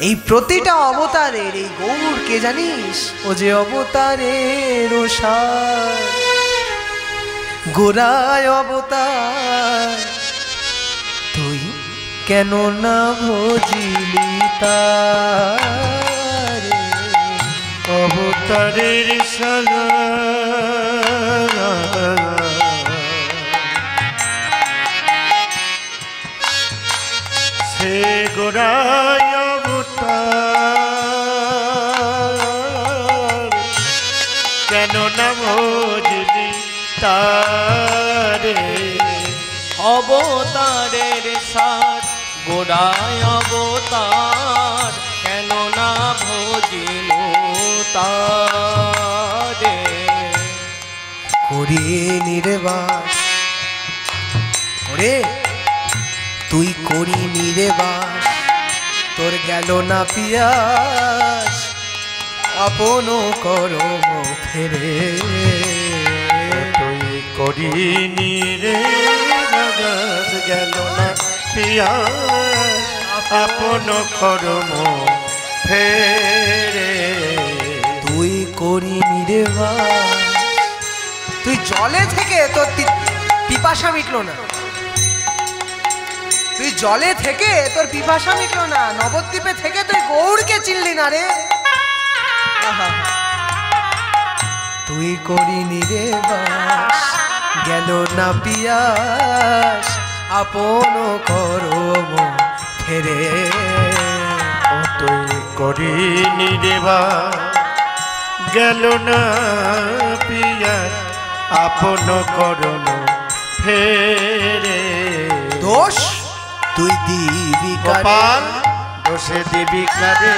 এই প্রতিটা অবতারের এই গৌর কে জানিস? ও যে অবতারের সার, গোড়ায় অবতার, তুই কেন না ভজিলি তারে? অবতারের সারা সে গোড়ায় অবতার, কেন না ভজিলি তারে? অবতারের সার, গোড়ায় অবতার, কেন না ভজিল তারে? করিয়ে নির্বাস, ওরে তুই করি নির্বাস, তোর গেল না পিয়াস, আপন করো ফেরে। তুই করিনি রে গেল না পিয়াস, আপন কর্ম ফেরে। তুই করি নির্বাস, তুই জলে থেকে তোর পিপাসা মিটলো না, তুই জলে থেকে তোর পিপাসা মিটলো না, নবদ্বীপে থেকে তুই গৌরকে চিনলি না রে। তুই করি নির্বাস, গেল না পিয়াস, আপন করম ফেরে। তুই করিনি রে গেল না পিয়াস, আপন কর্ম ফেরে। দোষ তুই দিবি গোপাল, দোষে দিবি কারে?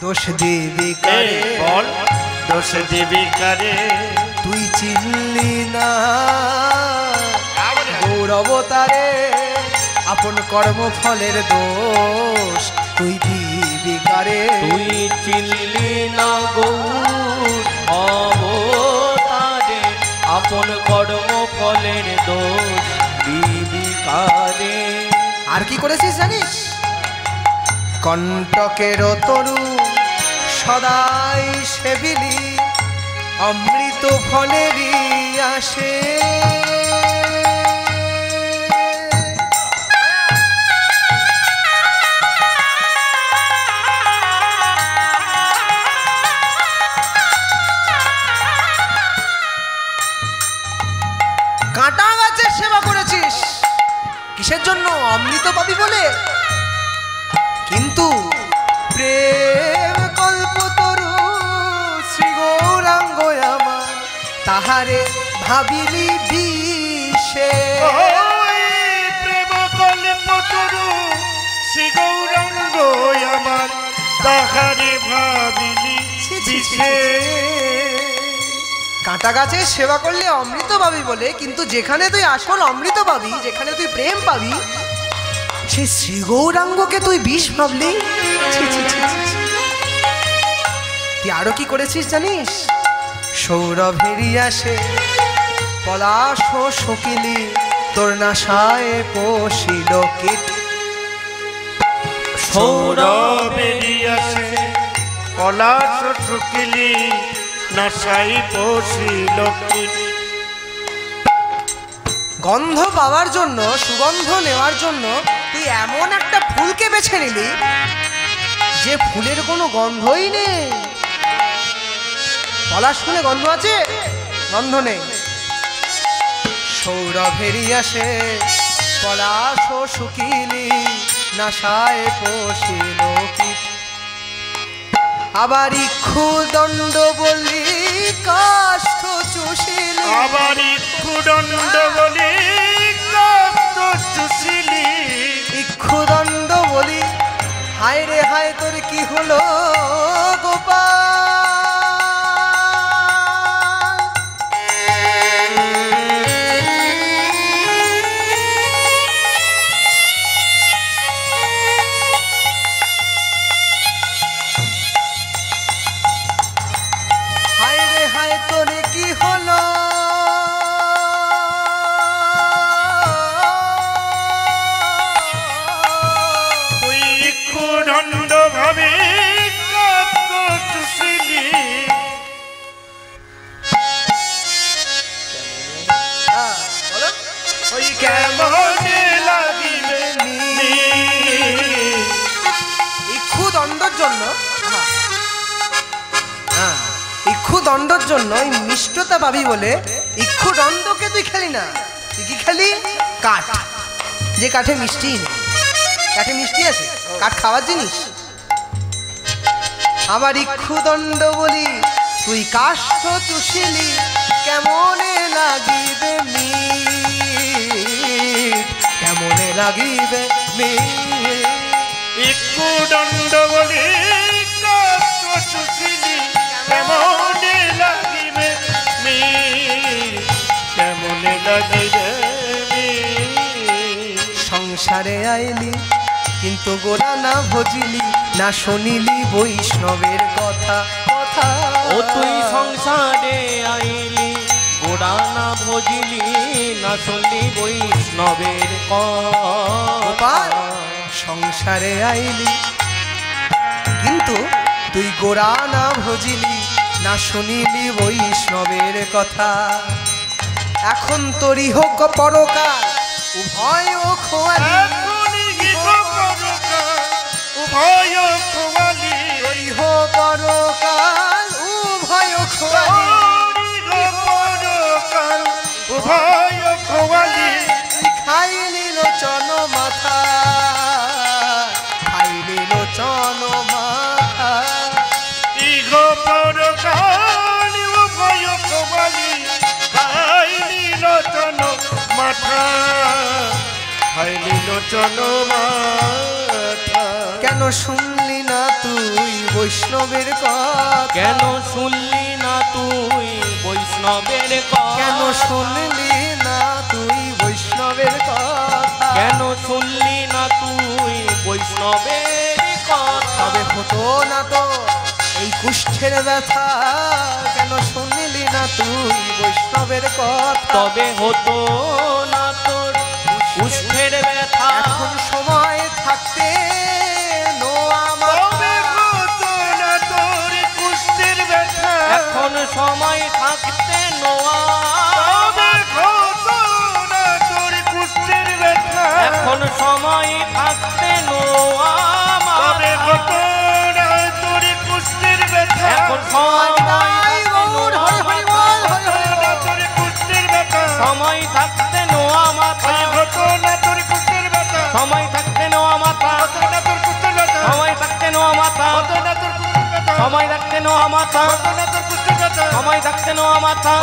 দোষ দিবি কারে বল, দোষ দিবি কারে? তুই চিনলি না গৌর অবতারে, আপন কর্মফলের দোষ তুই দিবি কারে? তুই চিনলি না গৌর অবতারে, আপন কর্ম ফলের দোষ দিবি কারে? আর কি করেছিস জানিস? কণ্টকের তরু সদাই সেবিলি, অমৃত ফলেরই আসে। কাঁটা গাছের সেবা করেছিস কিসের জন্য? অমৃত পাবি বলে। কিন্তু প্রেম কল্পতরু শ্রী গৌরাঙ্গ আমার, তাহারে ভাবিলি বিষে। প্রেম কল্পতরু শ্রী গৌরাঙ্গ আমার, তাহারে ভাবিলি বিষে। কাঁটা গাছের সেবা করলে অমৃত পাবি বলে, কিন্তু যেখানে তুই আসল অমৃত পাবি, যেখানে তুই প্রেম পাবি, সে শ্রী গৌরাঙ্গকে তুই বিষ ভাবলি। তুই আরো কি করেছিস জানিস? সৌরভেরই আসে পলাশ শকিলি, তোর নাশায় পশিল কীট। সৌরভেরই আসে পলাশ শকিলি, নাশাই পশিল কীট। গন্ধ পাওয়ার জন্য, সুগন্ধ নেওয়ার জন্য তুই এমন একটা ফুলকে বেছে নিলি যে ফুলের কোনো গন্ধই নেই। পলাশ ফুলে গন্ধ আছে? গন্ধ নেই। সৌরভেরই আসে পলাশ শুকিলি, নাশায় পশিল কীট। আবার ইক্ষু দণ্ড বলি কাষ্ঠ চুষিলি, আবার ইক্ষু দণ্ড বলি কাষ্ঠ চুষিলি। ইক্ষু দণ্ড বলি হায় রে হায় তোর কি হলো গোপাল? হায় রে হায় তোর কি হলো? তুই ইক্ষু দণ্ড দণ্ডর জন্য ওই মিষ্টতা পাবি বলে ইক্ষু দণ্ডকে তুই খেলি না, তুই কি খেলি? কাঠ, যে কাঠে মিষ্টি নেই। কাঠে মিষ্টি আছে, কাঠ খাওয়ার জিনিস। আমার ইক্ষু দণ্ড বলি তুই কাষ্ঠ চুষিলি, কেমনে লাগিবে মিঠ, কেমনে লাগিবে মিঠ। ইক্ষু দণ্ড বলি কাষ্ঠ চুষিলি, কেমনে লাগিবে মিঠ, কেমনে লাগিবে মিঠ। সংসারে আইলি কিন্তু গোড়া না ভজিলি, না শুনিলি বৈষ্ণবের কথা কথা। ও তুই সংসারে আইলি, গোড়া না ভজিলি, না শুনলি বৈষ্ণবের কথা। সংসারে আইলি কিন্তু তুই গোড়া না ভজিলি, না শুনিলি বৈষ্ণবের কথা। এখন তোরই হোক পরকাল উভয় খোয়ালি, উভয় খোয়ালি, পরকাল উভয় খোয়ালি, পরকাল উভয় খোয়ালি। খাইলি লোচন মাথা, খাইলি লোচন মাথা। ইহ পরকাল উভয় খোয়ালি, খাইলি লোচন মাথা, খাইলি লোচন মাথা। কেন শুনলি না তুই বৈষ্ণবের কথা? কেন শুনলি না তুই বৈষ্ণবের কথা? কেন শুনলি না তুই বৈষ্ণবের কথা? কেন শুনলি না তুই বৈষ্ণবের কথা? তবে হতো না তো এই কুষ্ঠের ব্যথা, কেন শুনলি না তুই বৈষ্ণবের কথা? তবে হতো না তোর কুষ্ঠের ব্যথা। এখন সময় থাকতে এখন সময় থাকতে নোয়া, এখন সময় থাকতে নোয়া, এখন সময় থাকতে নোয়া মাথা, সময় থাকতে নোয়া মাথা, সময় থাকতে নোয়া মাথা, সময় থাকতে নোয়া মাথা, সময় থাকতে নোয়া মাথা,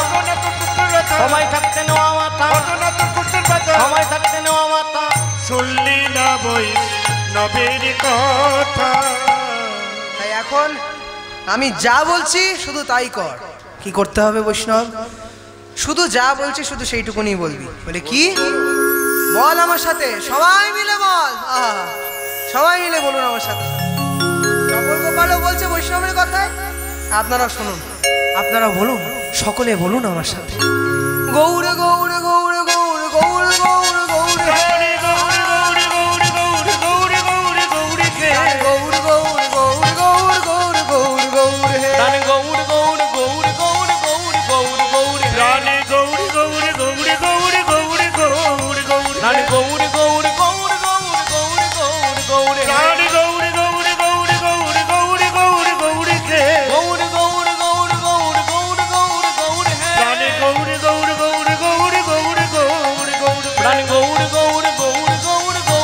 সময় থাকতে নোয়া মাথা, সময় থাকতে নোয়া মাথা। শুনলি না বৈষ্ণবের কথা। তাই এখন আমি যা বলছি শুধু তাই কর। কি করতে হবে বৈষ্ণব? শুধু যা বলছি শুধু সেইটুকুনি বলবি। বলে কি? বল আমার সাথে, সবাই মিলে বল। সবাই মিলে বলুন আমার সাথে। সকল গোপালও বলছে বৈষ্ণবের কথায়, আপনারা শুনুন, আপনারা বলুন, সকলে বলুন আমার সাথে। গৌর গৌর গৌর গৌর গৌর গৌর গৌর গৌরী গৌরী গৌরী গৌরী গৌরী গৌরী গৌরী গৌরী হে। গৌর গৌর গৌর গৌর গৌর গৌর গৌর হে। রানী গৌর গৌর গৌর গৌর গৌর গৌর গৌর হে। রানী গৌরী গৌরী গৌরী গৌরী গৌরী গৌরী গৌরী রানী গৌর গৌর গৌর গৌর গৌর গৌর গৌর হে। রানী গৌরী গৌরী গৌরী গৌরী গৌরী গৌরী গৌরী হে। গৌর গৌর গৌর গৌর গৌর গৌর গৌর হে। রানী গৌরী গৌরী গৌরী গৌরী গৌরী গৌরী গৌরী রানী গৌর গৌর গৌর গৌর গৌর গৌর গৌর হে।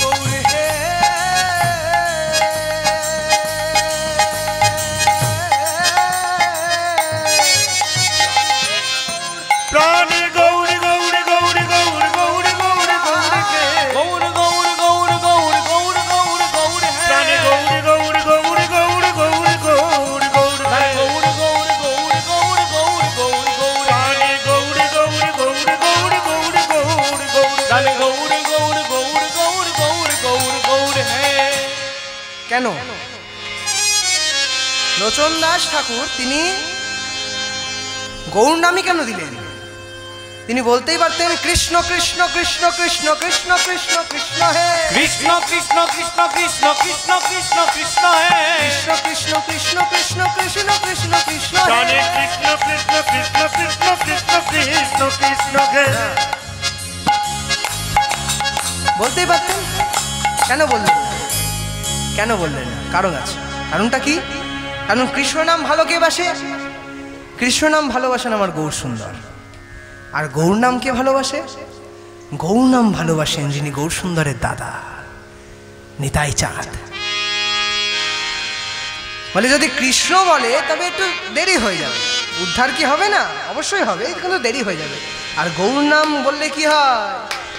গৌর হে। রানী গৌরী গৌরী গৌরী গৌরী গৌরী গৌরী গৌরী হে। গৌর গৌর গৌর গৌর গৌর গৌর গৌর হে। রানী গৌরী গৌরী গৌরী গৌরী গৌরী গৌরী গৌরী হে। গৌর গৌর গৌর গৌর গৌর গৌর গৌর হে। রানী গৌরী গৌরী গৌরী গৌরী গৌরী গৌরী গৌরী রানী গৌর গৌর গৌর গৌর গৌর গৌর গৌর হে। কেন? লোচন দাস ঠাকুর তিনি গৌর নামই কেন দিলেন? তিনি বলতেই পারতেন কৃষ্ণ কৃষ্ণ কৃষ্ণ কৃষ্ণ কৃষ্ণ কৃষ্ণ কৃষ্ণ হে কৃষ্ণ কৃষ্ণ কৃষ্ণ কৃষ্ণ কৃষ্ণ কৃষ্ণ কৃষ্ণ হে কৃষ্ণ কৃষ্ণ কৃষ্ণ কৃষ্ণ কৃষ্ণ কৃষ্ণ কৃষ্ণ জানে কৃষ্ণ কৃষ্ণ কৃষ্ণ কৃষ্ণ কৃষ্ণ কৃষ্ণ কৃষ্ণ হে বলতেই পারতেন। কেন বললেন না? কেন বললেন না? কারণ আছে। কারণটা কি? কারণ কৃষ্ণ নাম ভালো কে বাসে? কৃষ্ণ নাম ভালোবাসেন আমার গৌর সুন্দর। আর গৌর নাম কে ভালোবাসে? গৌর নাম ভালোবাসেন যিনি গৌর সুন্দরের দাদা নিতাই চাঁদ। বলে যদি কৃষ্ণ বলে তবে একটু দেরি হয়ে যাবে, উদ্ধার কি হবে না? অবশ্যই হবে, কিন্তু দেরি হয়ে যাবে। আর গৌর নাম বললে কি হয়?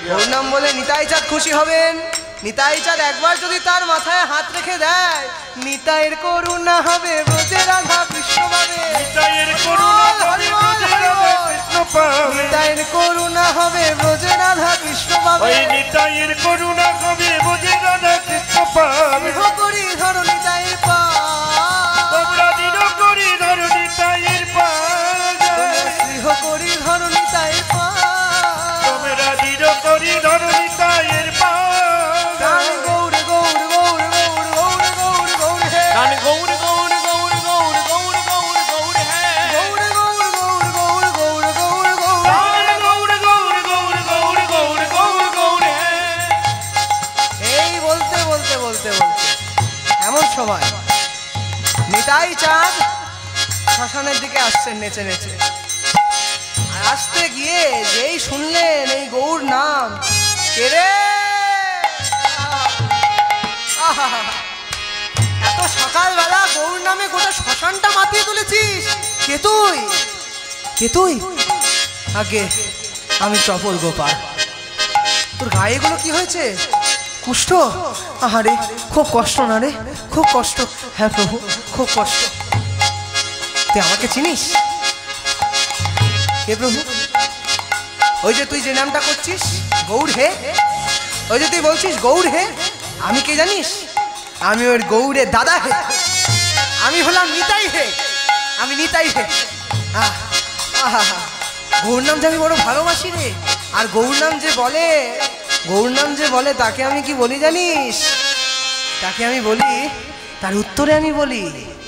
গৌর নাম বলে নিতাই চাঁদ খুশি হবেন। নিতাই চাঁদ একবার যদি তার মাথায় হাত রেখে দেয়, নিতাইয়ের করুণা হবে, ব্রজে রাধা কৃষ্ণ পাবে। নিতাইয়ের করুণা হবে, ব্রজে রাধা কৃষ্ণ পাবে। নিতাইয়ের করুণা হবে, ব্রজে রাধা কৃষ্ণ পাবে। ওই নিতাইয়ের করুণা হবে, ব্রজে রাধা কৃষ্ণ পাবে। স্নেহ করি ধরো নিতাইয়ের পা, তোমরা দিন করি ধরো নিতাইয়ের পা, স্নেহ করি ধরো নিতাইয়ের পা, তোমরা দিন করি ধরো নিতাইয়ের পা। গান গৌর গৌর গৌর গৌর গৌর গৌর গৌর হে, গান গৌর গৌর গৌর গৌর গৌর গৌর গৌর হে গৌর গৌর গৌর গৌর গৌর গৌর গৌর গান গৌর গৌর গৌর গৌর গৌর গৌর গৌর হে। এই বলতে বলতে বলতে বলতে এমন সময় নিতাই চাঁদ শ্মশানের দিকে আসছেন নেচে নেচে। আর আসতে গিয়ে যেই শুনলেন এই গৌর নাম, কে রে? আহা! এত সকালবেলা গৌর নামে গোটা শ্মশানটা মাতিয়ে তুলেছিস। কে তুই? কে তুই? আগে আমি চপল গোপাল। তোর গায়ে এগুলো কি হয়েছে? কুষ্ঠ? আহারে খুব কষ্ট না রে, খুব কষ্ট। হ্যাঁ প্রভু, খুব কষ্ট। তুই আমাকে চিনিস? কে প্রভু? ওই যে তুই যে নামটা করছিস গৌর হে, ওই যে তুই বলছিস গৌর হে, আমি কে জানিস? আমি ওর গৌরের দাদা হে, আমি হলাম নিতাই হে, আমি নিতাই হে। গৌর নাম যে আমি বড় ভালোবাসি রে। আর গৌর নাম যে বলে, গৌর নাম যে বলে তাকে আমি কি বলি জানিস? তাকে আমি বলি, তার উত্তরে আমি বলি